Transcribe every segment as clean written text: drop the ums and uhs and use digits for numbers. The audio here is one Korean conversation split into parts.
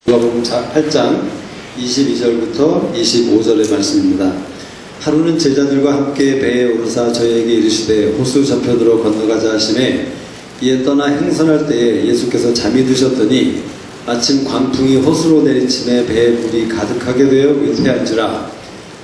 누가복음 8장 22절부터 25절의 말씀입니다. 하루는 제자들과 함께 배에 오르사 저희에게 이르시되 호수 저편으로 건너가자 하시매 이에 떠나 행선할 때에 예수께서 잠이 드셨더니 마침 광풍이 호수로 내리침에 배에 물이 가득하게 되어 은퇴한지라.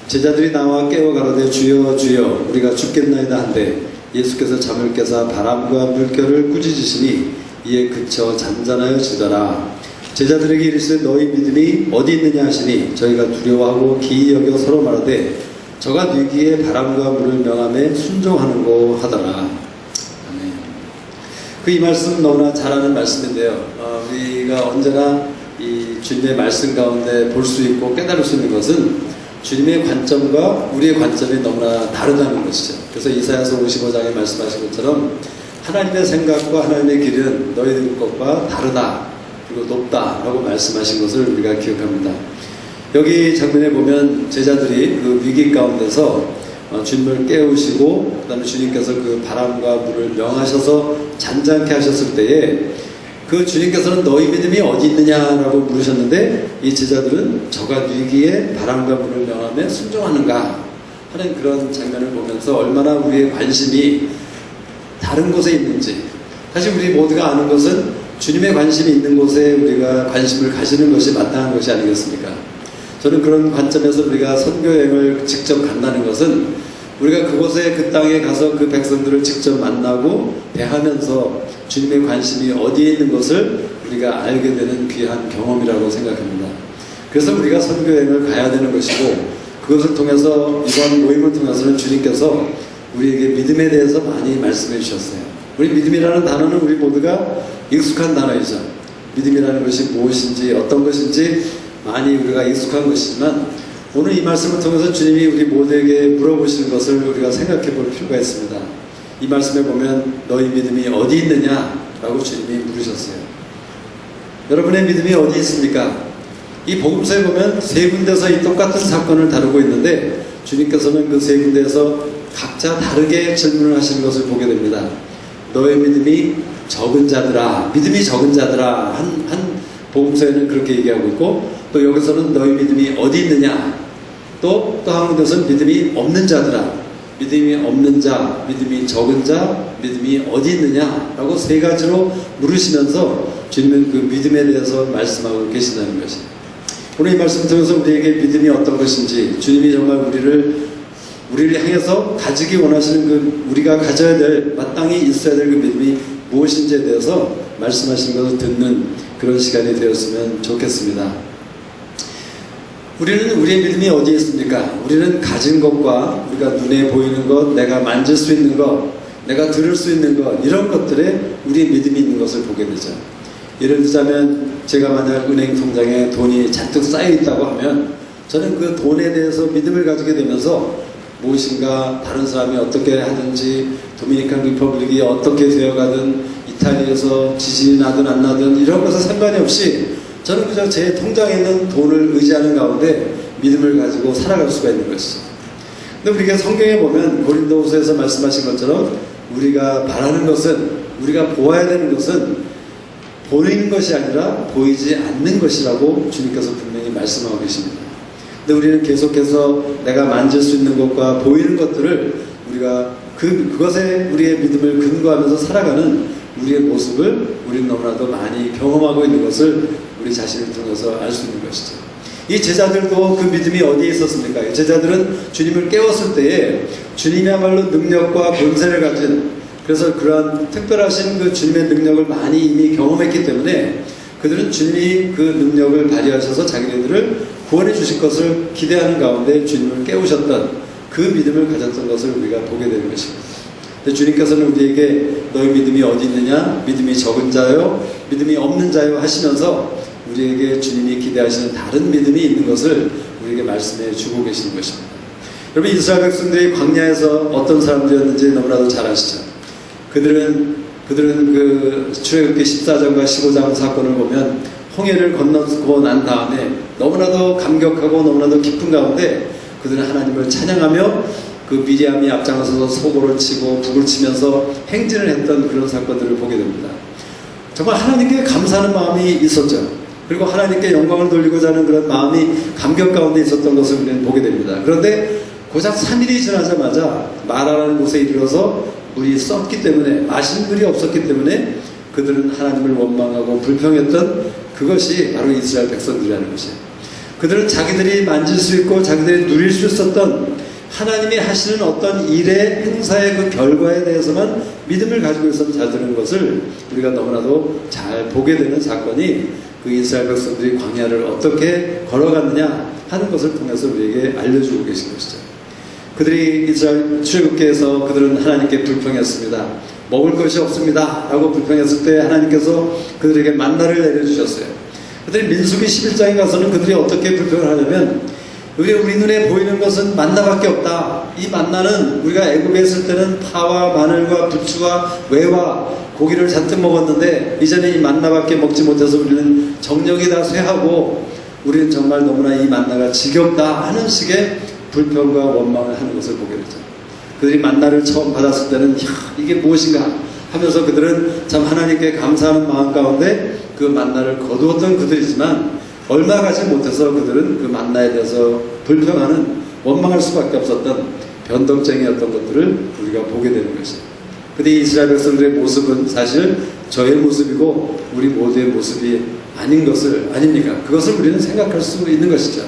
제자들이 나와 깨워 가로되 주여 주여 우리가 죽겠나이다 한데 예수께서 잠을 깨사 바람과 물결을 꾸짖으시니 이에 그쳐 잠잠하여 지더라. 제자들에게 이르시되 너희 믿음이 어디 있느냐 하시니 저희가 두려워하고 기이 여겨 서로 말하되 저가 뉘기에 바람과 물을 명함에 순종하는고 하더라. 아멘. 이 말씀 너무나 잘 아는 말씀인데요. 우리가 언제나 이 주님의 말씀 가운데 볼 수 있고 깨달을 수 있는 것은 주님의 관점과 우리의 관점이 너무나 다르다는 것이죠. 그래서 이사야서 55장에 말씀하신 것처럼 하나님의 생각과 하나님의 길은 너희들 것과 다르다, 그리고 높다라고 말씀하신 것을 우리가 기억합니다. 여기 장면에 보면 제자들이 그 위기 가운데서 주님을 깨우시고 그 다음에 주님께서 그 바람과 물을 명하셔서 잠잠케 하셨을 때에 그 주님께서는 너희 믿음이 어디 있느냐라고 물으셨는데 이 제자들은 저가 위기에 바람과 물을 명하며 순종하는가 하는 그런 장면을 보면서 얼마나 우리의 관심이 다른 곳에 있는지, 사실 우리 모두가 아는 것은 주님의 관심이 있는 곳에 우리가 관심을 가지는 것이 마땅한 것이 아니겠습니까? 저는 그런 관점에서 우리가 선교여행을 직접 간다는 것은 우리가 그곳에 그 땅에 가서 그 백성들을 직접 만나고 대하면서 주님의 관심이 어디에 있는 것을 우리가 알게 되는 귀한 경험이라고 생각합니다. 그래서 우리가 선교여행을 가야 되는 것이고, 그것을 통해서 이번 모임을 통해서는 주님께서 우리에게 믿음에 대해서 많이 말씀해 주셨어요. 우리 믿음이라는 단어는 우리 모두가 익숙한 단어이죠. 믿음이라는 것이 무엇인지 어떤 것인지 많이 우리가 익숙한 것이지만 오늘 이 말씀을 통해서 주님이 우리 모두에게 물어보시는 것을 우리가 생각해 볼 필요가 있습니다. 이 말씀에 보면 너희 믿음이 어디 있느냐라고 주님이 물으셨어요. 여러분의 믿음이 어디 있습니까? 이 복음서에 보면 세 군데서 이 똑같은 사건을 다루고 있는데 주님께서는 그 세 군데에서 각자 다르게 질문을 하시는 것을 보게 됩니다. 너의 믿음이 적은 자들아, 믿음이 적은 자들아, 한 복음서에는 그렇게 얘기하고 있고, 또 여기서는 너희 믿음이 어디 있느냐, 또 한 군데서는 믿음이 없는 자들아, 믿음이 없는 자, 믿음이 적은 자, 믿음이 어디 있느냐라고 세 가지로 물으시면서 주님은 그 믿음에 대해서 말씀하고 계신다는 것이에요. 오늘 이 말씀 통해서 우리에게 믿음이 어떤 것인지, 주님이 정말 우리를 향해서 가지기 원하시는 그 우리가 가져야 될, 마땅히 있어야 될 그 믿음이 무엇인지에 대해서 말씀하신 것을 듣는 그런 시간이 되었으면 좋겠습니다. 우리는 우리의 믿음이 어디에 있습니까? 우리는 가진 것과 우리가 눈에 보이는 것, 내가 만질 수 있는 것, 내가 들을 수 있는 것, 이런 것들에 우리의 믿음이 있는 것을 보게 되죠. 예를 들자면 제가 만약 은행 통장에 돈이 잔뜩 쌓여 있다고 하면 저는 그 돈에 대해서 믿음을 가지게 되면서 무엇인가 다른 사람이 어떻게 하든지, 도미니칸 리퍼블릭이 어떻게 되어가든, 이탈리아에서 지진이 나든 안 나든 이런 것에 상관이 없이 저는 그저 제 통장에 있는 돈을 의지하는 가운데 믿음을 가지고 살아갈 수가 있는 것이죠. 근데 우리가 성경에 보면 고린도후서에서 말씀하신 것처럼 우리가 바라는 것은, 우리가 보아야 되는 것은 보이는 것이 아니라 보이지 않는 것이라고 주님께서 분명히 말씀하고 계십니다. 근데 우리는 계속해서 내가 만질 수 있는 것과 보이는 것들을 우리가 그것에 우리의 믿음을 근거하면서 살아가는 우리의 모습을 우리는 너무나도 많이 경험하고 있는 것을 우리 자신을 통해서 알 수 있는 것이죠. 이 제자들도 그 믿음이 어디에 있었습니까? 제자들은 주님을 깨웠을 때에 주님이야말로 능력과 권세를 가진, 그래서 그러한 특별하신 그 주님의 능력을 많이 이미 경험했기 때문에 그들은 주님이 그 능력을 발휘하셔서 자기네들을 구원해 주실 것을 기대하는 가운데 주님을 깨우셨던 그 믿음을 가졌던 것을 우리가 보게 되는 것입니다. 근데 주님께서는 우리에게 너희 믿음이 어디 있느냐, 믿음이 적은 자요, 믿음이 없는 자요 하시면서 우리에게 주님이 기대하시는 다른 믿음이 있는 것을 우리에게 말씀해 주고 계시는 것입니다. 여러분, 이스라엘 백성들이 광야에서 어떤 사람들이었는지 너무나도 잘 아시죠? 그들은 그 출애굽기 14장과 15장 사건을 보면 홍해를 건너고 난 다음에 너무나도 감격하고 너무나도 기쁜 가운데 그들은 하나님을 찬양하며 그 미리암이 앞장서서 소고를 치고 북을 치면서 행진을 했던 그런 사건들을 보게 됩니다. 정말 하나님께 감사하는 마음이 있었죠. 그리고 하나님께 영광을 돌리고자 하는 그런 마음이 감격 가운데 있었던 것을 우리는 보게 됩니다. 그런데 고작 3일이 지나자마자 마라라는 곳에 이르러서 물이 썩기 때문에, 마실 물이 없었기 때문에 그들은 하나님을 원망하고 불평했던 그것이 바로 이스라엘 백성들이라는 것이에요. 그들은 자기들이 만질 수 있고 자기들이 누릴 수 있었던 하나님이 하시는 어떤 일의 행사의 그 결과에 대해서만 믿음을 가지고 있었던 자들인 것을 우리가 너무나도 잘 보게 되는 사건이 그 이스라엘 백성들이 광야를 어떻게 걸어갔느냐 하는 것을 통해서 우리에게 알려주고 계신 것이죠. 그들이 이스라엘 출애굽기에서 그들은 하나님께 불평했습니다. 먹을 것이 없습니다 라고 불평했을 때 하나님께서 그들에게 만나를 내려주셨어요. 그들이 민수기 11장에 가서는 그들이 어떻게 불평을 하냐면, 우리 눈에 보이는 것은 만나밖에 없다. 이 만나는 우리가 애굽에 있을 때는 파와 마늘과 부추와 외와 고기를 잔뜩 먹었는데 이제는 이 만나밖에 먹지 못해서 우리는 정력이 다 쇠하고 우리는 정말 너무나 이 만나가 지겹다 하는 식의 불평과 원망을 하는 것을 보게 되죠. 그들이 만나를 처음 받았을 때는 이게 무엇인가 하면서 그들은 참 하나님께 감사하는 마음 가운데 그 만나를 거두었던 그들이지만 얼마 가지 못해서 그들은 그 만나에 대해서 불평하는, 원망할 수밖에 없었던 변덕쟁이였던 것들을 우리가 보게 되는 것이죠. 근데 이스라엘 백성들의 모습은 사실 저의 모습이고 우리 모두의 모습이 아닌 것을 아닙니까? 그것을 우리는 생각할 수 있는 것이죠.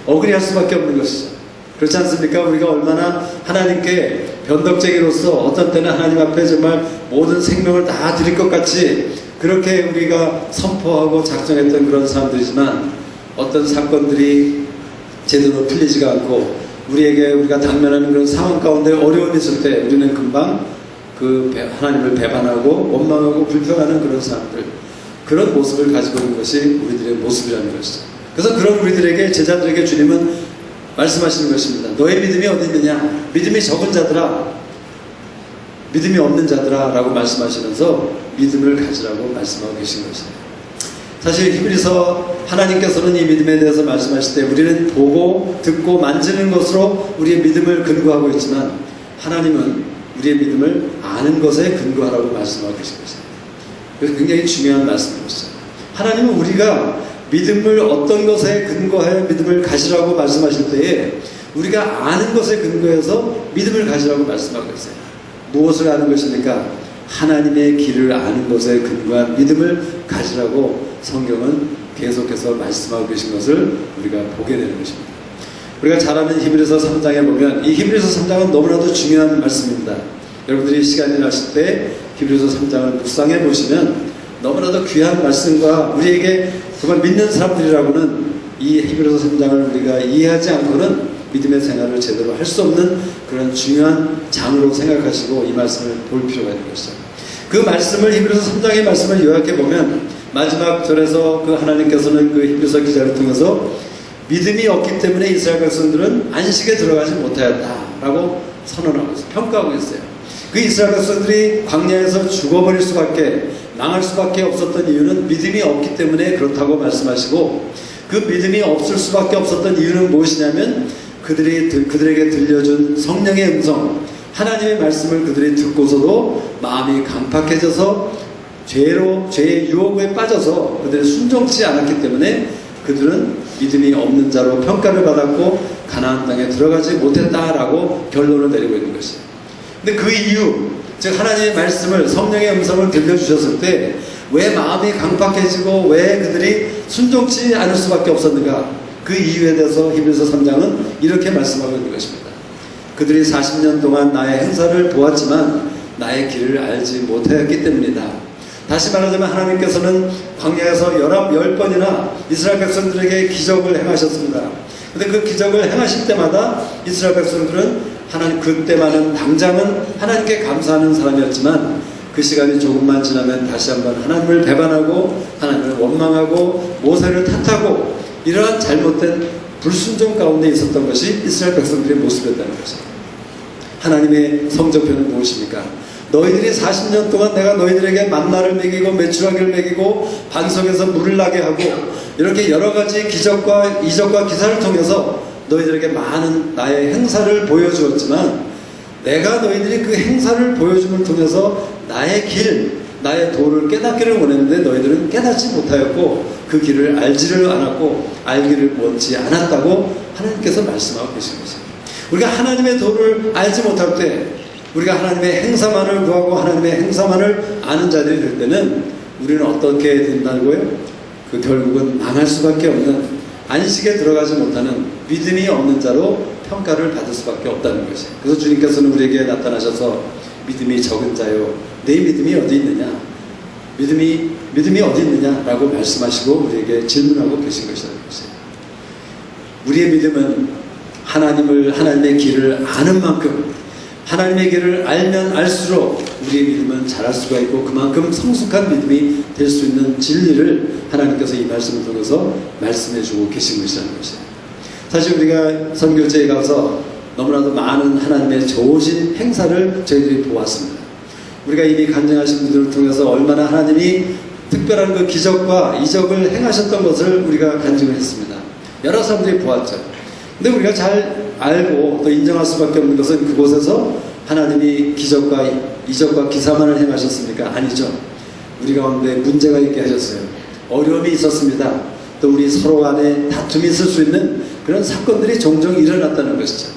억울해할 수밖에 없는 것이죠. 그렇지 않습니까? 우리가 얼마나 하나님께 변덕쟁이로서 어떤 때는 하나님 앞에 정말 모든 생명을 다 드릴 것 같이 그렇게 우리가 선포하고 작정했던 그런 사람들이지만 어떤 사건들이 제대로 풀리지가 않고 우리가 당면하는 그런 상황 가운데 어려움이 있을 때 우리는 금방 그 하나님을 배반하고 원망하고 불평하는 그런 사람들, 그런 모습을 가지고 있는 것이 우리들의 모습이라는 것이죠. 그래서 그런 우리들에게, 제자들에게 주님은 말씀하시는 것입니다. 너의 믿음이 어디 있느냐? 믿음이 적은 자들아, 믿음이 없는 자들아 라고 말씀하시면서 믿음을 가지라고 말씀하고 계신 것입니다. 사실 히브리서 하나님께서는 이 믿음에 대해서 말씀하실 때 우리는 보고 듣고 만지는 것으로 우리의 믿음을 근거하고 있지만 하나님은 우리의 믿음을 아는 것에 근거하라고 말씀하고 계신 것입니다. 그래서 굉장히 중요한 말씀인 것이죠. 하나님은 우리가 믿음을 어떤 것에 근거하여 믿음을 가지라고 말씀하실 때에 우리가 아는 것에 근거해서 믿음을 가지라고 말씀하고 있어요. 무엇을 아는 것입니까? 하나님의 길을 아는 것에 근거한 믿음을 가지라고 성경은 계속해서 말씀하고 계신 것을 우리가 보게 되는 것입니다. 우리가 잘 아는 히브리서 3장에 보면 이 히브리서 3장은 너무나도 중요한 말씀입니다. 여러분들이 시간이 나실 때 히브리서 3장을 묵상해 보시면 너무나도 귀한 말씀과 우리에게 정말 믿는 사람들이라고는 이 히브리서 3장을 우리가 이해하지 않고는 믿음의 생활을 제대로 할 수 없는 그런 중요한 장으로 생각하시고 이 말씀을 볼 필요가 있는 것이죠. 그 말씀을 히브리서 3장의 말씀을 요약해 보면 마지막 절에서 그 하나님께서는 그 히브리서 기자를 통해서 믿음이 없기 때문에 이스라엘 백성들은 안식에 들어가지 못하였다라고 선언하고 있어요. 평가하고 있어요. 그 이스라엘 백성들이 광야에서 죽어버릴 수밖에, 망할 수밖에 없었던 이유는 믿음이 없기 때문에 그렇다고 말씀하시고, 그 믿음이 없을 수밖에 없었던 이유는 무엇이냐면 그들에게 들려준 성령의 음성, 하나님의 말씀을 그들이 듣고서도 마음이 강팍해져서 죄의 유혹에 빠져서 그들이 순종치 않았기 때문에 그들은 믿음이 없는 자로 평가를 받았고 가나안 땅에 들어가지 못했다라고 결론을 내리고 있는 것이에요. 근데 그 이유, 즉 하나님의 말씀을, 성령의 음성을 들려주셨을 때 왜 마음이 강팍해지고 왜 그들이 순종치 않을 수밖에 없었는가? 그 이유에 대해서 히브리서 3장은 이렇게 말씀하고 있는 것입니다. 그들이 40년 동안 나의 행사를 보았지만 나의 길을 알지 못하였기 때문이다. 다시 말하자면 하나님께서는 광야에서 10번이나 이스라엘 백성들에게 기적을 행하셨습니다. 그런데 그 기적을 행하실 때마다 이스라엘 백성들은 하나님, 그때만은 당장은 하나님께 감사하는 사람이었지만 그 시간이 조금만 지나면 다시 한번 하나님을 배반하고 하나님을 원망하고 모세를 탓하고 이러한 잘못된 불순종 가운데 있었던 것이 이스라엘 백성들의 모습이었다는 것입니다. 하나님의 성적표는 무엇입니까? 너희들이 40년 동안 내가 너희들에게 만나를 먹이고 메추라기를 먹이고 반석에서 물을 나게 하고 이렇게 여러 가지 기적과 이적과 기사를 통해서 너희들에게 많은 나의 행사를 보여주었지만 내가 너희들이 그 행사를 보여줌을 통해서 나의 길, 나의 도를 깨닫기를 원했는데 너희들은 깨닫지 못하였고 그 길을 알지를 않았고 알기를 원치 않았다고 하나님께서 말씀하고 계신 것입니다. 우리가 하나님의 도를 알지 못할 때, 우리가 하나님의 행사만을 구하고 하나님의 행사만을 아는 자들이 될 때는 우리는 어떻게 된다고요? 그 결국은 망할 수밖에 없는, 안식에 들어가지 못하는 믿음이 없는 자로 평가를 받을 수밖에 없다는 것이에요. 그래서 주님께서는 우리에게 나타나셔서 믿음이 적은 자요, 내 믿음이 어디 있느냐? 믿음이 어디 있느냐라고 말씀하시고 우리에게 질문하고 계신 것이라는 것이에요. 우리의 믿음은 하나님의 길을 아는 만큼, 하나님의 길을 알면 알수록 우리의 믿음은 자랄 수가 있고 그만큼 성숙한 믿음이 될 수 있는 진리를 하나님께서 이 말씀을 통해서 말씀해 주고 계신 것이라는 것이에요. 사실 우리가 선교지에 가서 너무나도 많은 하나님의 좋으신 행사를 저희들이 보았습니다. 우리가 이미 간증하신 분들을 통해서 얼마나 하나님이 특별한 그 기적과 이적을 행하셨던 것을 우리가 간증을 했습니다. 여러 사람들이 보았죠. 근데 우리가 잘 알고 또 인정할 수밖에 없는 것은 그곳에서 하나님이 기적과 이적과 기사만을 행하셨습니까? 아니죠. 우리 가운데 문제가 있게 하셨어요. 어려움이 있었습니다. 또 우리 서로 안에 다툼이 있을 수 있는 그런 사건들이 종종 일어났다는 것이죠.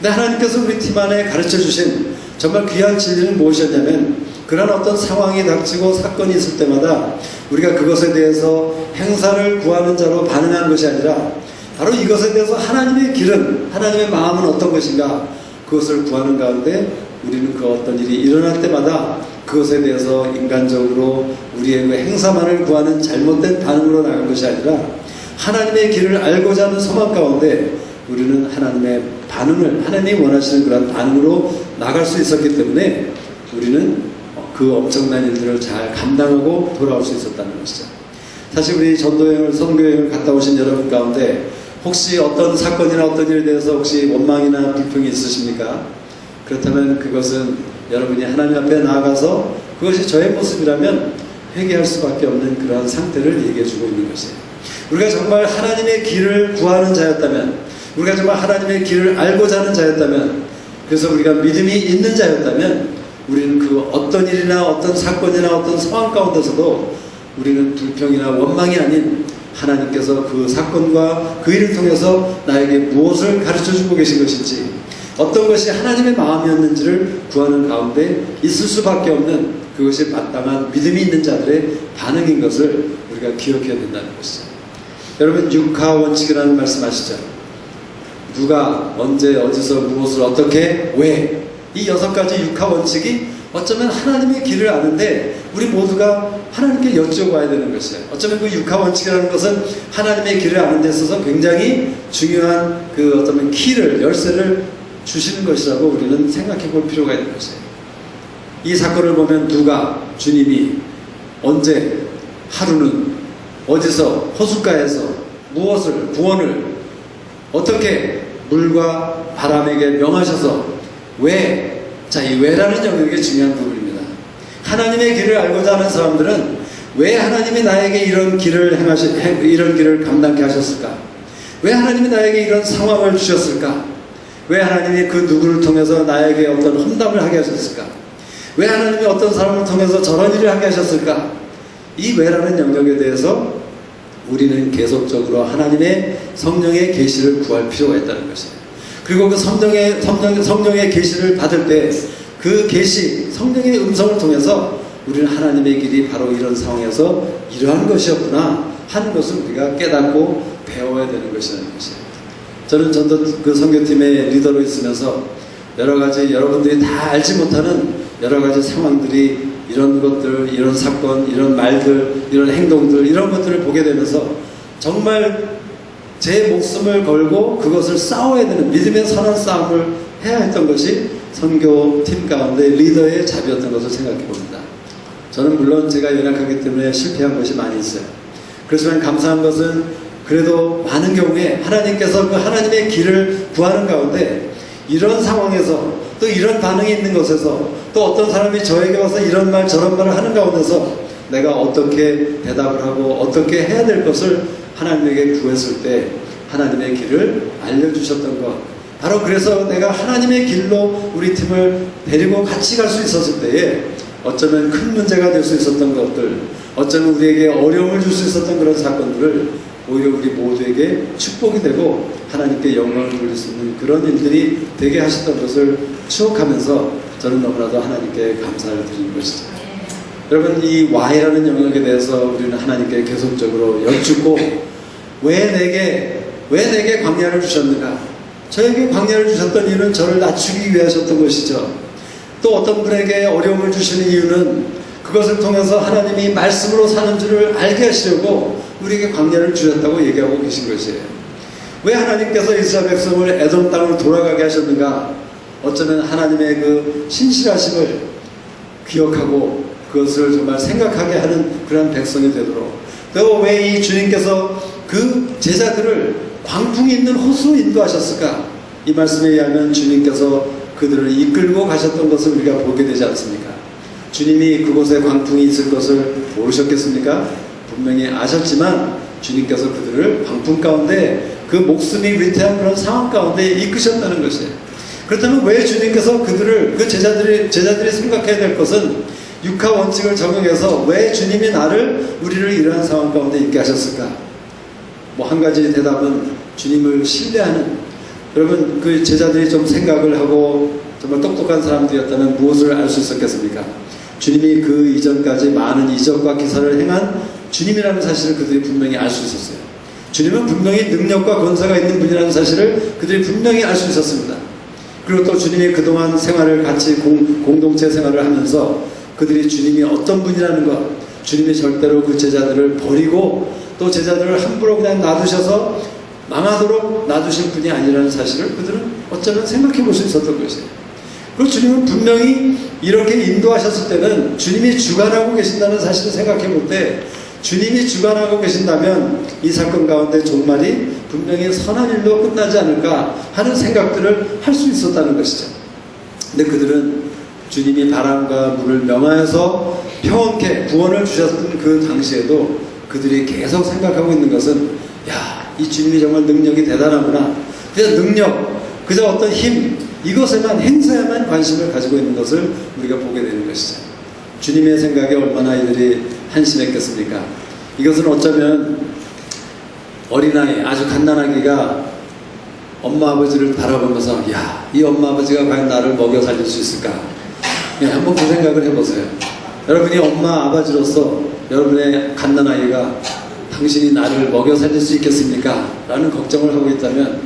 근데 하나님께서 우리 팀 안에 가르쳐 주신 정말 귀한 진리는 무엇이었냐면, 그런 어떤 상황이 닥치고 사건이 있을 때마다 우리가 그것에 대해서 행사를 구하는 자로 반응하는 것이 아니라 바로 이것에 대해서 하나님의 길은, 하나님의 마음은 어떤 것인가, 그것을 구하는 가운데 우리는 그 어떤 일이 일어날 때마다 그것에 대해서 인간적으로 우리의 그 행사만을 구하는 잘못된 반응으로 나간 것이 아니라 하나님의 길을 알고자 하는 소망 가운데 우리는 하나님의 반응을, 하나님이 원하시는 그런 반응으로 나갈 수 있었기 때문에 우리는 그 엄청난 일들을 잘 감당하고 돌아올 수 있었다는 것이죠. 사실 우리 전도여행을, 선교여행을 갔다 오신 여러분 가운데 혹시 어떤 사건이나 어떤 일에 대해서 혹시 원망이나 불평이 있으십니까? 그렇다면 그것은 여러분이 하나님 앞에 나아가서 그것이 저의 모습이라면 회개할 수밖에 없는 그러한 상태를 얘기해 주고 있는 것이에요. 우리가 정말 하나님의 길을 구하는 자였다면, 우리가 정말 하나님의 길을 알고자 하는 자였다면, 그래서 우리가 믿음이 있는 자였다면 우리는 그 어떤 일이나 어떤 사건이나 어떤 상황 가운데서도 우리는 불평이나 원망이 아닌 하나님께서 그 사건과 그 일을 통해서 나에게 무엇을 가르쳐주고 계신 것인지, 어떤 것이 하나님의 마음이었는지를 구하는 가운데 있을 수밖에 없는, 그것이 마땅한 믿음이 있는 자들의 반응인 것을 우리가 기억해야 된다는 것이죠. 여러분, 육하 원칙이라는 말씀 아시죠? 누가, 언제, 어디서, 무엇을, 어떻게, 왜, 이 6가지 육하 원칙이 어쩌면 하나님의 길을 아는데 우리 모두가 하나님께 여쭤봐야 되는 것이에요. 어쩌면 그 육하 원칙이라는 것은 하나님의 길을 아는 데 있어서 굉장히 중요한 그 어쩌면 키를, 열쇠를 주시는 것이라고 우리는 생각해 볼 필요가 있는 것이에요. 이 사건을 보면 누가, 주님이, 언제, 하루는, 어디서, 호숫가에서, 무엇을, 구원을, 어떻게 물과 바람에게 명하셔서, 왜, 자, 이 왜라는 영역이 중요한 부분입니다. 하나님의 길을 알고자 하는 사람들은 왜 하나님이 나에게 이런 길을 이런 길을 감당케 하셨을까? 왜 하나님이 나에게 이런 상황을 주셨을까? 왜 하나님이 그 누구를 통해서 나에게 어떤 험담을 하게 하셨을까? 왜 하나님이 어떤 사람을 통해서 저런 일을 하게 하셨을까? 이 왜라는 영역에 대해서 우리는 계속적으로 하나님의 성령의 계시를 구할 필요가 있다는 것이에요. 그리고 그 성령의 계시를 받을 때 그 계시, 성령의 음성을 통해서 우리는 하나님의 길이 바로 이런 상황에서 이러한 것이었구나 하는 것을 우리가 깨닫고 배워야 되는 것이라는 것이에요. 저는 전도 그 선교팀의 리더로 있으면서 여러 가지 여러분들이 다 알지 못하는 여러 가지 상황들이, 이런 것들, 이런 사건, 이런 말들, 이런 행동들, 이런 것들을 보게 되면서 정말 제 목숨을 걸고 그것을 싸워야 되는 믿음의 선한 싸움을 해야 했던 것이 선교팀 가운데 리더의 자비였던 것을 생각해 봅니다. 저는 물론 제가 연약하기 때문에 실패한 것이 많이 있어요. 그렇지만 감사한 것은 그래도 많은 경우에 하나님께서 그 하나님의 길을 구하는 가운데 이런 상황에서, 또 이런 반응이 있는 것에서, 또 어떤 사람이 저에게 와서 이런 말 저런 말을 하는 가운데서 내가 어떻게 대답을 하고 어떻게 해야 될 것을 하나님에게 구했을 때 하나님의 길을 알려주셨던 것, 바로 그래서 내가 하나님의 길로 우리 팀을 데리고 같이 갈 수 있었을 때에 어쩌면 큰 문제가 될 수 있었던 것들, 어쩌면 우리에게 어려움을 줄 수 있었던 그런 사건들을 오히려 우리 모두에게 축복이 되고 하나님께 영광을 돌릴 수 있는 그런 일들이 되게 하셨던 것을 추억하면서 저는 너무나도 하나님께 감사를 드리는 것이죠. 여러분, 이 Y라는 영역에 대해서 우리는 하나님께 계속적으로 여쭙고 왜 내게 광야를 주셨는가? 저에게 광야를 주셨던 이유는 저를 낮추기 위하셨던 것이죠. 또 어떤 분에게 어려움을 주시는 이유는 그것을 통해서 하나님이 말씀으로 사는 줄을 알게 하시려고 우리에게 광야를 주셨다고 얘기하고 계신 것이에요. 왜 하나님께서 이스라엘 백성을 에돔 땅으로 돌아가게 하셨는가? 어쩌면 하나님의 그 신실하심을 기억하고 그것을 정말 생각하게 하는 그런 백성이 되도록, 또 왜 이 주님께서 그 제자들을 광풍이 있는 호수로 인도하셨을까? 이 말씀에 의하면 주님께서 그들을 이끌고 가셨던 것을 우리가 보게 되지 않습니까? 주님이 그곳에 광풍이 있을 것을 모르셨겠습니까? 분명히 아셨지만 주님께서 그들을 광풍 가운데 그 목숨이 위태한 그런 상황 가운데 이끄셨다는 것이에요. 그렇다면 왜 주님께서 그들을, 그 제자들이 생각해야 될 것은 육하 원칙을 적용해서 왜 주님이 우리를 이러한 상황 가운데 있게 하셨을까? 뭐 한 가지 대답은 주님을 신뢰하는, 여러분 그 제자들이 좀 생각을 하고 정말 똑똑한 사람들이었다면 무엇을 알 수 있었겠습니까? 주님이 그 이전까지 많은 이적과 기사를 행한 주님이라는 사실을 그들이 분명히 알 수 있었어요. 주님은 분명히 능력과 권세가 있는 분이라는 사실을 그들이 분명히 알 수 있었습니다. 그리고 또 주님이 그동안 생활을 같이 공동체 생활을 하면서 그들이 주님이 어떤 분이라는 것, 주님이 절대로 그 제자들을 버리고 또 제자들을 함부로 그냥 놔두셔서 망하도록 놔두신 분이 아니라는 사실을 그들은 어쩌면 생각해 볼 수 있었던 것이에요. 그리고 주님은 분명히 이렇게 인도하셨을 때는 주님이 주관하고 계신다는 사실을 생각해 볼 때, 주님이 주관하고 계신다면 이 사건 가운데 종말이 분명히 선한 일로 끝나지 않을까 하는 생각들을 할 수 있었다는 것이죠. 근데 그들은 주님이 바람과 물을 명하여서 평온케 구원을 주셨던 그 당시에도 그들이 계속 생각하고 있는 것은, 야, 이 주님이 정말 능력이 대단하구나. 그저 능력, 그저 어떤 힘, 이것에만, 행사에만 관심을 가지고 있는 것을 우리가 보게 되는 것이죠. 주님의 생각에 얼마나 이들이 한심했겠습니까? 이것은 어쩌면 어린아이, 아주 갓난아기가 엄마 아버지를 바라보면서, 야, 이 엄마 아버지가 과연 나를 먹여 살릴 수 있을까? 한번 그 생각을 해보세요. 여러분이 엄마 아버지로서 여러분의 갓난아이가 당신이 나를 먹여 살릴 수 있겠습니까? 라는 걱정을 하고 있다면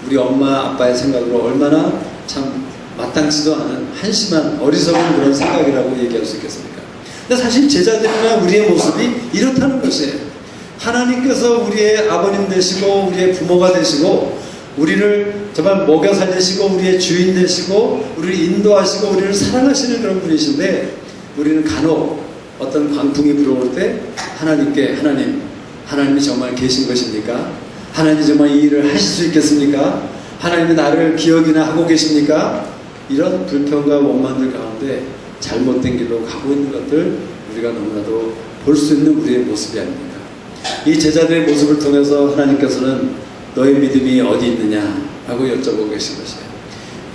우리 엄마 아빠의 생각으로 얼마나 참 마땅치도 않은 한심한 어리석은 그런 생각이라고 얘기할 수 있겠습니까? 근데 사실 제자들이나 우리의 모습이 이렇다는 것이에요. 하나님께서 우리의 아버님 되시고 우리의 부모가 되시고 우리를 정말 먹여 살리시고 우리의 주인 되시고 우리를 인도하시고 우리를 사랑하시는 그런 분이신데, 우리는 간혹 어떤 광풍이 불어올 때 하나님이 정말 계신 것입니까? 하나님이 정말 이 일을 하실 수 있겠습니까? 하나님이 나를 기억이나 하고 계십니까? 이런 불평과 원망들 가운데 잘못된 길로 가고 있는 것들 우리가 너무나도 볼 수 있는 우리의 모습이 아닙니까? 이 제자들의 모습을 통해서 하나님께서는 너의 믿음이 어디 있느냐 라고 여쭤보고 계신 것이에요.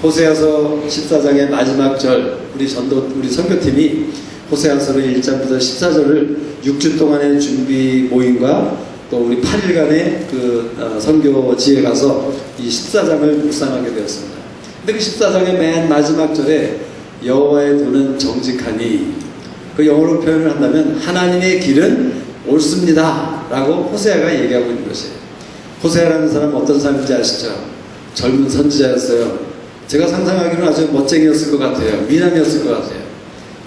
호세아서 14장의 마지막 절, 우리 선교팀이 호세아서를 1장부터 14절을 6주 동안의 준비 모임과 또 우리 8일간의 그 선교지에 가서 이 14장을 묵상하게 되었습니다. 근데 그 14장의 맨 마지막 절에 여호와의 도는 정직하니, 그 영어로 표현을 한다면 하나님의 길은 옳습니다 라고 호세아가 얘기하고 있는 것이에요. 호세아라는 사람은 어떤 사람인지 아시죠? 젊은 선지자였어요. 제가 상상하기로는 아주 멋쟁이였을 것 같아요. 미남이었을 것 같아요.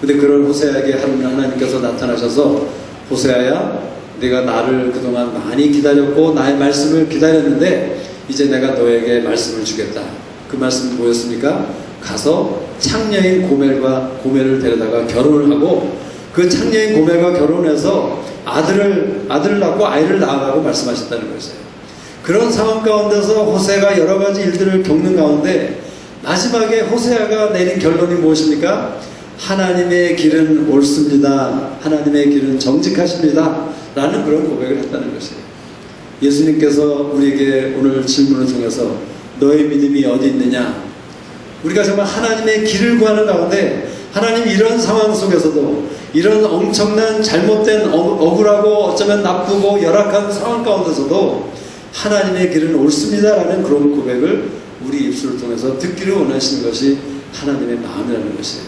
근데 그런 호세아에게 하나님께서 나타나셔서, 호세아야, 네가 나를 그동안 많이 기다렸고 나의 말씀을 기다렸는데 이제 내가 너에게 말씀을 주겠다. 그 말씀은 뭐였습니까? 가서 창녀인 고멜을 데려다가 결혼을 하고 그 창녀인 고멜과 결혼해서 아들을 낳고 아이를 낳으라고 말씀하셨다는 것이에요. 그런 상황 가운데서 호세아가 여러 가지 일들을 겪는 가운데 마지막에 호세아가 내린 결론이 무엇입니까? 하나님의 길은 옳습니다. 하나님의 길은 정직하십니다. 라는 그런 고백을 했다는 것이에요. 예수님께서 우리에게 오늘 질문을 통해서 너의 믿음이 어디 있느냐? 우리가 정말 하나님의 길을 구하는 가운데 하나님 이런 상황 속에서도 이런 엄청난 잘못된 억울하고 어쩌면 나쁘고 열악한 상황 가운데서도 하나님의 길은 옳습니다라는 그런 고백을 우리 입술을 통해서 듣기를 원하시는 것이 하나님의 마음이라는 것이에요.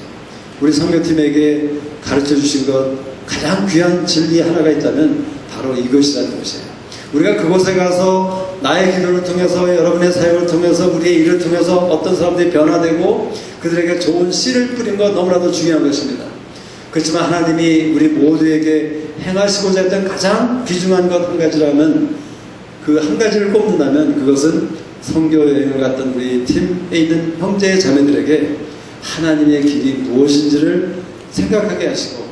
우리 선교팀에게 가르쳐 주신 것 가장 귀한 진리 하나가 있다면 바로 이것이라는 것이에요. 우리가 그곳에 가서 나의 기도를 통해서 여러분의 사역을 통해서 우리의 일을 통해서 어떤 사람들이 변화되고 그들에게 좋은 씨를 뿌린 것 너무나도 중요한 것입니다. 그렇지만 하나님이 우리 모두에게 행하시고자 했던 가장 귀중한 것 한 가지라면 그 한 가지를 꼽는다면 그것은 선교 여행을 갔던 우리 팀에 있는 형제 자매들에게 하나님의 길이 무엇인지를 생각하게 하시고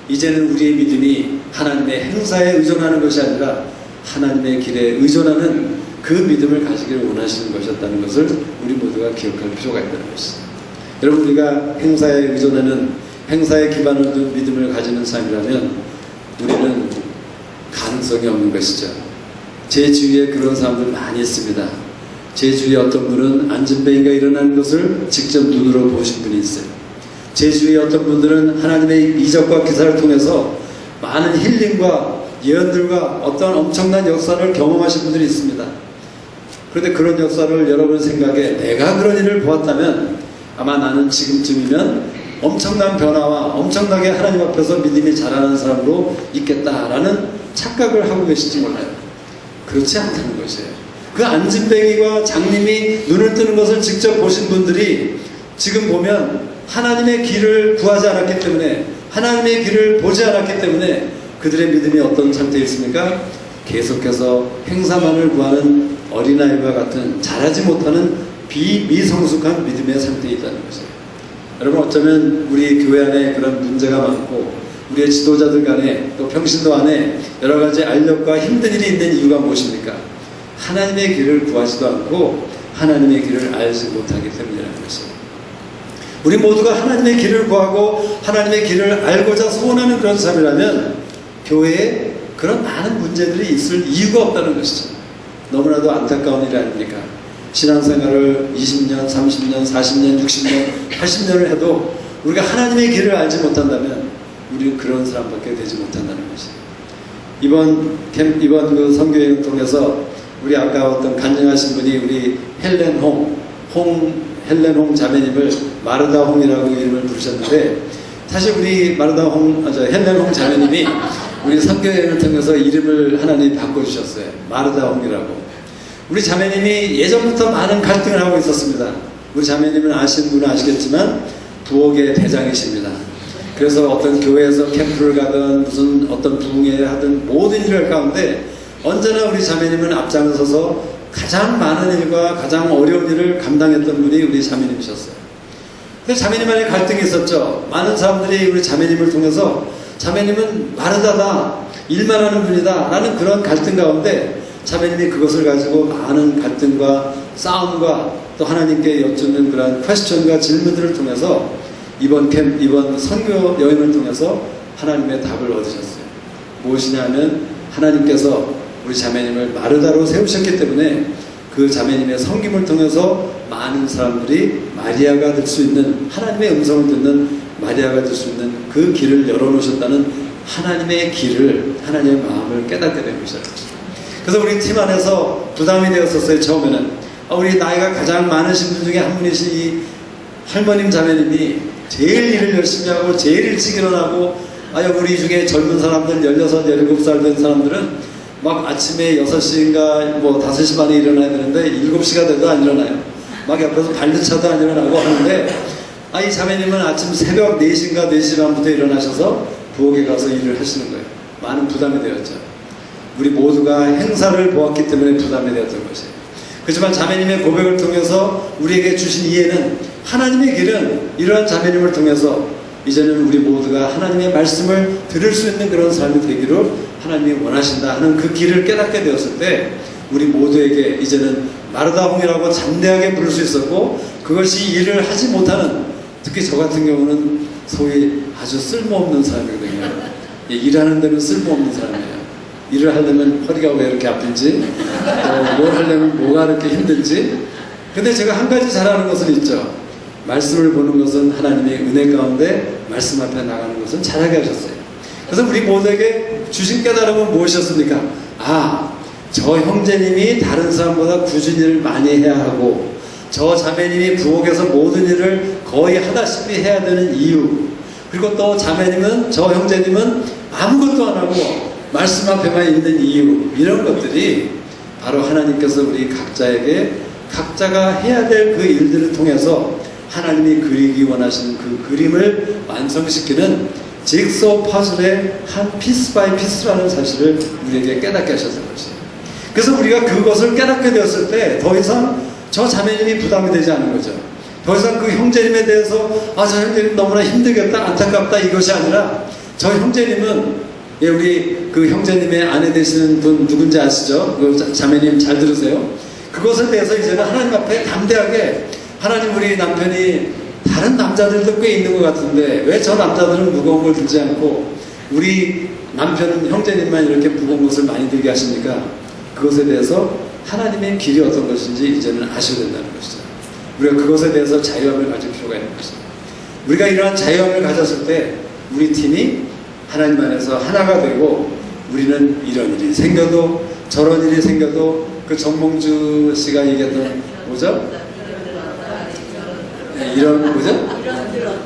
이제는 우리의 믿음이 하나님의 행사에 의존하는 것이 아니라 하나님의 길에 의존하는 그 믿음을 가지기를 원하시는 것이었다는 것을 우리 모두가 기억할 필요가 있다는 것입니다. 여러분, 우리가 행사에 의존하는 행사에 기반을 둔 믿음을 가지는 삶이라면 우리는 가능성이 없는 것이죠. 제 주위에 그런 사람들 많이 있습니다. 제 주위에 어떤 분은 안진뱅이가 일어나는 것을 직접 눈으로 보신 분이 있어요. 제 주위에 어떤 분들은 하나님의 이적과 기사를 통해서 많은 힐링과 예언들과 어떤 엄청난 역사를 경험하신 분들이 있습니다. 그런데 그런 역사를 여러분 생각에 내가 그런 일을 보았다면 아마 나는 지금쯤이면 엄청난 변화와 엄청나게 하나님 앞에서 믿음이 자라는 사람으로 있겠다라는 착각을 하고 계실지 몰라요. 그렇지 않다는 것이에요. 그 안진뱅이와 장님이 눈을 뜨는 것을 직접 보신 분들이 지금 보면 하나님의 길을 구하지 않았기 때문에 하나님의 길을 보지 않았기 때문에 그들의 믿음이 어떤 상태에 있습니까? 계속해서 행사만을 구하는 어린아이와 같은 자라지 못하는 미성숙한 믿음의 상태에 있다는 것이에요. 여러분, 어쩌면 우리 교회 안에 그런 문제가 많고 우리의 지도자들 간에 또 평신도 안에 여러 가지 알력과 힘든 일이 있는 이유가 무엇입니까? 하나님의 길을 구하지도 않고 하나님의 길을 알지 못하기 때문이라는 것이에요. 우리 모두가 하나님의 길을 구하고 하나님의 길을 알고자 소원하는 그런 삶이라면 교회에 그런 많은 문제들이 있을 이유가 없다는 것이죠. 너무나도 안타까운 일 아닙니까? 신앙생활을 20년, 30년, 40년, 60년, 80년을 해도 우리가 하나님의 길을 알지 못한다면 우리는 그런 사람밖에 되지 못한다는 것이에요. 이번 그 선교여행을 통해서 우리 아까 어떤 간증하신 분이 우리 헬렌홍 자매님을 마르다홍이라고 이름을 부르셨는데 사실 우리 헬렌홍 자매님이 우리 선교여행을 통해서 이름을 하나님이 바꿔주셨어요. 마르다홍이라고. 우리 자매님이 예전부터 많은 갈등을 하고 있었습니다. 우리 자매님은 아시는 분은 아시겠지만 부엌의 대장이십니다. 그래서 어떤 교회에서 캠프를 가든 무슨 어떤 부흥회를 하든 모든 일을 가운데 언제나 우리 자매님은 앞장서서 가장 많은 일과 가장 어려운 일을 감당했던 분이 우리 자매님이셨어요. 근데 자매님 안에 갈등이 있었죠. 많은 사람들이 우리 자매님을 통해서 자매님은 마르다다, 일만 하는 분이다 라는 그런 갈등 가운데 자매님이 그것을 가지고 많은 갈등과 싸움과 또 하나님께 여쭙는 그런 퀘스천과 질문들을 통해서 이번 선교 여행을 통해서 하나님의 답을 얻으셨어요. 무엇이냐면 하나님께서 우리 자매님을 마르다로 세우셨기 때문에 그 자매님의 섬김을 통해서 많은 사람들이 마리아가 될 수 있는, 하나님의 음성을 듣는 마리아가 될 수 있는 그 길을 열어놓으셨다는 하나님의 길을, 하나님의 마음을 깨닫게 된 것이라고. 그래서 우리 팀 안에서 부담이 되었었어요. 처음에는 우리 나이가 가장 많으신 분 중에 한 분이신 이 할머님 자매님이 제일 일을 열심히 하고 제일 일찍 일어나고 우리 중에 젊은 사람들 16, 17살 된 사람들은 막 아침에 6시인가 5시 반에 일어나야 되는데 7시가 돼도 안 일어나요. 막 옆에서 발르차도 안 일어나고 하는데 이 자매님은 아침 새벽 4시인가 4시 반부터 일어나셔서 부엌에 가서 일을 하시는 거예요. 많은 부담이 되었죠. 우리 모두가 행사를 보았기 때문에 부담이 되었던 것이에요. 그렇지만 자매님의 고백을 통해서 우리에게 주신 이해는 하나님의 길은 이러한 자매님을 통해서 이제는 우리 모두가 하나님의 말씀을 들을 수 있는 그런 삶이 되기를 하나님이 원하신다 하는 그 길을 깨닫게 되었을 때 우리 모두에게 이제는 마르다홍이라고 잠대하게 부를 수 있었고 그것이 일을 하지 못하는, 특히 저 같은 경우는 소위 아주 쓸모없는 사람이거든요. 일하는 데는 쓸모없는 사람이에요. 일을 하려면 허리가 왜 이렇게 아픈지, 또 뭘 하려면 뭐가 이렇게 힘든지. 근데 제가 한 가지 잘하는 것은 있죠. 말씀을 보는 것은 하나님의 은혜 가운데 말씀 앞에 나가는 것은 잘하게 하셨어요. 그래서 우리 모두에게 주신 깨달음은 무엇이었습니까? 저 형제님이 다른 사람보다 꾸준히 일을 많이 해야 하고, 저 자매님이 부엌에서 모든 일을 거의 하다시피 해야 되는 이유, 그리고 또 자매님은, 저 형제님은 아무것도 안 하고 말씀 앞에만 있는 이유, 이런 것들이 바로 하나님께서 우리 각자에게 각자가 해야 될 그 일들을 통해서 하나님이 그리기 원하시는 그 그림을 완성시키는 직소 퍼즐의 한 피스 바이 피스라는 사실을 우리에게 깨닫게 하셨던 것이에요. 그래서 우리가 그것을 깨닫게 되었을 때 더 이상 저 자매님이 부담이 되지 않은 거죠. 더 이상 그 형제님에 대해서 저 형제님 너무나 힘들겠다, 안타깝다, 이것이 아니라 저 형제님은, 우리 그 형제님의 아내 되시는 분 누군지 아시죠? 그 자매님 잘 들으세요. 그것에 대해서 이제는 하나님 앞에 담대하게, 하나님, 우리 남편이 다른 남자들도 꽤 있는 것 같은데 왜 저 남자들은 무거운 걸 들지 않고 우리 남편은, 형제님만 이렇게 무거운 것을 많이 들게 하십니까? 그것에 대해서 하나님의 길이 어떤 것인지 이제는 아셔야 된다는 것이죠. 우리가 그것에 대해서 자유함을 가질 필요가 있는 것입니다. 우리가 이러한 자유함을 가졌을 때 우리 팀이 하나님 안에서 하나가 되고, 우리는 이런 일이 생겨도 저런 일이 생겨도, 그 정몽주 씨가 얘기했던 뭐죠?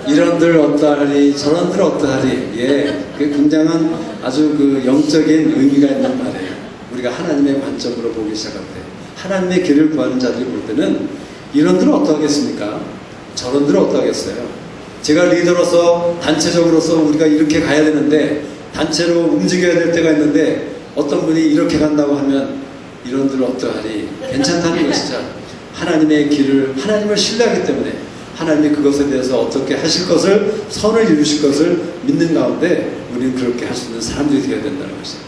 이런들 어떠하리 저런들 어떠하리. 그 굉장한 아주 그 영적인 의미가 있는 말이에요. 우리가 하나님의 관점으로 보기 시작할 때, 하나님의 길을 구하는 자들이 볼 때는 이런들 어떠하겠습니까? 저런들 어떠하겠어요? 제가 리더로서, 단체적으로서 우리가 이렇게 가야 되는데, 단체로 움직여야 될 때가 있는데 어떤 분이 이렇게 간다고 하면 이런들 어떠하리? 괜찮다는 것이죠. 하나님의 길을, 하나님을 신뢰하기 때문에 하나님이 그것에 대해서 어떻게 하실 것을, 선을 이루실 것을 믿는 가운데 우리는 그렇게 할 수 있는 사람들이 되어야 된다는 것이죠.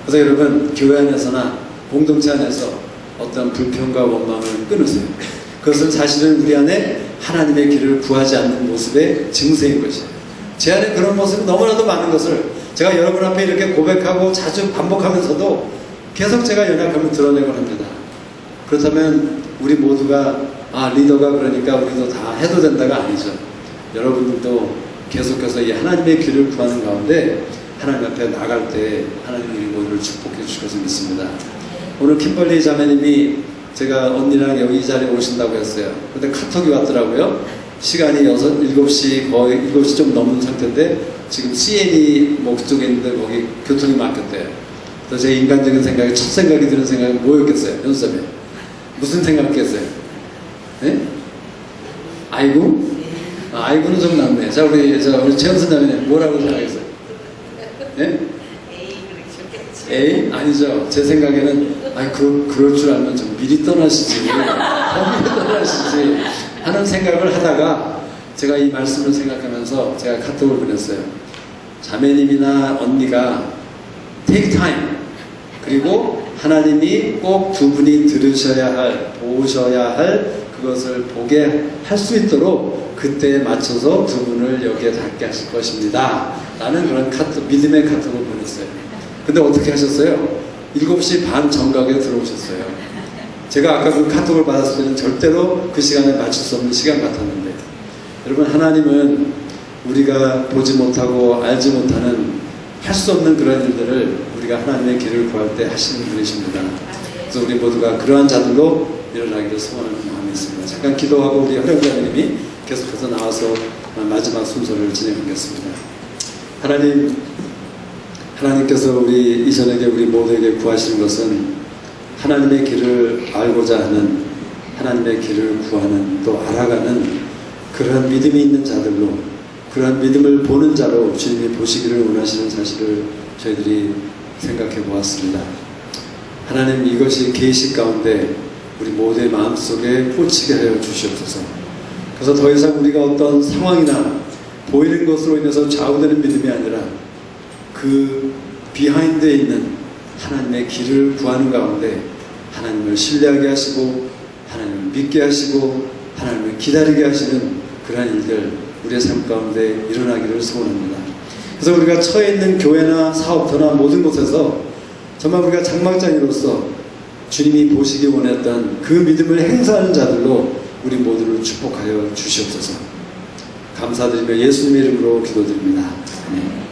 그래서 여러분, 교회 안에서나 공동체 안에서 어떤 불평과 원망을 끊으세요. 그것은 사실은 우리 안에 하나님의 길을 구하지 않는 모습의 증세인 것이에요. 제 안에 그런 모습이 너무나도 많은 것을 제가 여러분 앞에 이렇게 고백하고 자주 반복하면서도 계속 제가 연약함을 드러내곤 합니다. 그렇다면 우리 모두가 리더가 그러니까 우리도 다 해도 된다가 아니죠. 여러분들도 계속해서 이 하나님의 길을 구하는 가운데 하나님 앞에 나갈 때 하나님이 우리 모두를 축복해 주실 것을 믿습니다. 오늘 킴벌리 자매님이 제가 언니랑 여기 이 자리에 오신다고 했어요. 근데 카톡이 왔더라고요. 시간이 7시, 거의 7시 좀 넘은 상태인데 지금 CN이 뭐 그쪽에 있는데 거기 교통이 막혔대요. 그래서 제 인간적인 생각에, 첫 생각이 드는 생각이 뭐였겠어요? 연수자매 무슨 생각했어요? 네? 아이고? 아이고는 좀 낫네. 자, 우리 최연선 자매님 뭐라고 생각했어요? 네? 에이? 아니죠. 제 생각에는 그럴 줄 알면 좀 미리 떠나시지, 미리 떠나시지 하는 생각을 하다가 제가 이 말씀을 생각하면서 제가 카톡을 보냈어요. 자매님이나 언니가 take time, 그리고 하나님이 꼭 두 분이 들으셔야 할, 보셔야 할 그것을 보게 할 수 있도록 그때에 맞춰서 두 분을 여기에 닿게 하실 것입니다 라는 그런 믿음의 카톡을 보냈어요. 근데 어떻게 하셨어요? 7시 반 정각에 들어오셨어요. 제가 아까 그 카톡을 받았을 때는 절대로 그 시간에 맞출 수 없는 시간 같았는데, 여러분, 하나님은 우리가 보지 못하고 알지 못하는, 할 수 없는 그런 일들을 우리가 하나님의 길을 구할 때 하시는 분이십니다. 그래서 우리 모두가 그러한 자들로 일어나기를 소원하는 마음이 있습니다. 잠깐 기도하고 우리 허령자님이 계속해서 나와서 마지막 순서를 진행하겠습니다. 하나님께서 우리 이전에게, 우리 모두에게 구하시는 것은 하나님의 길을 알고자 하는, 하나님의 길을 구하는, 또 알아가는 그러한 믿음이 있는 자들로, 그러한 믿음을 보는 자로 주님이 보시기를 원하시는 사실을 저희들이 생각해 보았습니다. 하나님, 이것이 계시 가운데 우리 모두의 마음속에 꽂히게 하여 주시옵소서. 그래서 더 이상 우리가 어떤 상황이나 보이는 것으로 인해서 좌우되는 믿음이 아니라 그 비하인드에 있는 하나님의 길을 구하는 가운데 하나님을 신뢰하게 하시고, 하나님을 믿게 하시고, 하나님을 기다리게 하시는 그러한 일들 우리의 삶 가운데 일어나기를 소원합니다. 그래서 우리가 처해 있는 교회나 사업터나 모든 곳에서 정말 우리가 장막장이로서 주님이 보시기 원했던 그 믿음을 행사하는 자들로 우리 모두를 축복하여 주시옵소서. 감사드리며 예수님의 이름으로 기도드립니다. 아멘.